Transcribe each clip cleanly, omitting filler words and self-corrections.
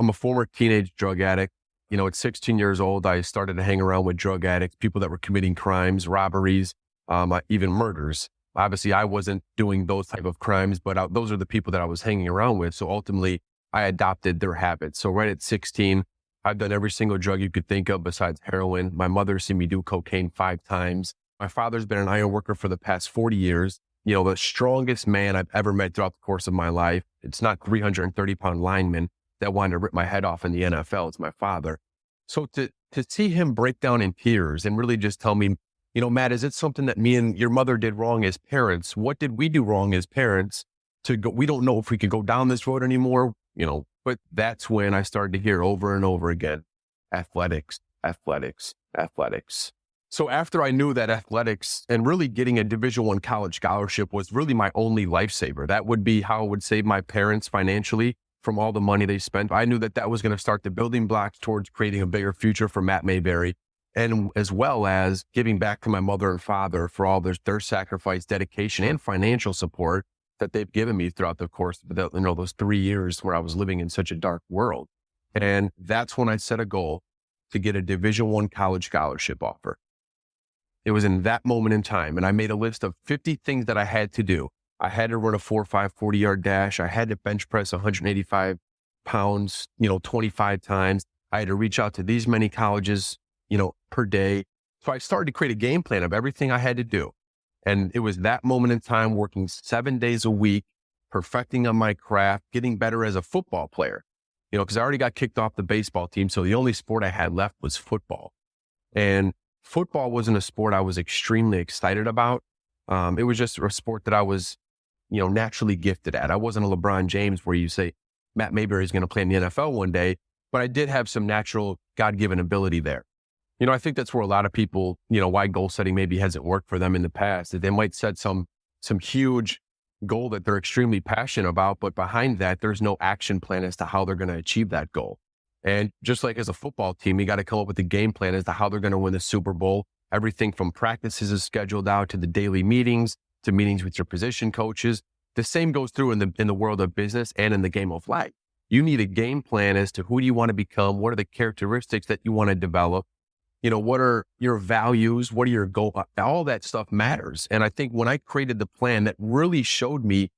I'm a former teenage drug addict. At 16 years old, I started to hang around with drug addicts, people that were committing crimes, robberies, even murders. Obviously, I wasn't doing those type of crimes, but those are the people that I was hanging around with. So ultimately, I adopted their habits. So right at 16, I've done every single drug you could think of besides heroin. My mother's seen me do cocaine 5 times. My father's been an iron worker for the past 40 years. The strongest man I've ever met throughout the course of my life. It's not 330-pound lineman that wanted to rip my head off in the NFL. It's my father. So to see him break down in tears and really just tell me, Matt, is it something that me and your mother did wrong as parents? What did we do wrong as parents to go? We don't know if we can go down this road anymore, but that's when I started to hear over and over again, athletics, athletics, athletics. So after I knew that athletics and really getting a Division I college scholarship was really my only lifesaver, that would be how it would save my parents financially from all the money they spent. I knew that that was going to start the building blocks towards creating a bigger future for Matt Mayberry, and as well as giving back to my mother and father for all their sacrifice, dedication, and financial support that they've given me throughout the course of those 3 years where I was living in such a dark world. And that's when I set a goal to get a Division I college scholarship offer. It was in that moment in time, and I made a list of 50 things that I had to do. I had to run a 4.5 40-yard dash. I had to bench press 185 pounds, 25 times. I had to reach out to these many colleges, per day. So I started to create a game plan of everything I had to do. And it was that moment in time, working 7 days a week, perfecting on my craft, getting better as a football player, because I already got kicked off the baseball team. So the only sport I had left was football. And football wasn't a sport I was extremely excited about. It was just a sport that I was, naturally gifted at. I wasn't a LeBron James where you say Matt Mayberry is going to play in the NFL one day, but I did have some natural God-given ability there. I think that's where a lot of people, why goal setting maybe hasn't worked for them in the past, that they might set some huge goal that they're extremely passionate about, but behind that, there's no action plan as to how they're going to achieve that goal. And just like as a football team, you got to come up with a game plan as to how they're going to win the Super Bowl. Everything from practices is scheduled out to the daily meetings, to meetings with your position coaches. The same goes through in the world of business and in the game of life. You need a game plan as to who do you want to become? What are the characteristics that you want to develop? What are your values? What are your goals? All that stuff matters. And I think when I created the plan, that really showed me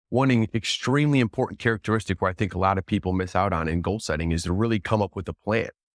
one extremely important characteristic where I think a lot of people miss out on in goal setting is to really come up with a plan.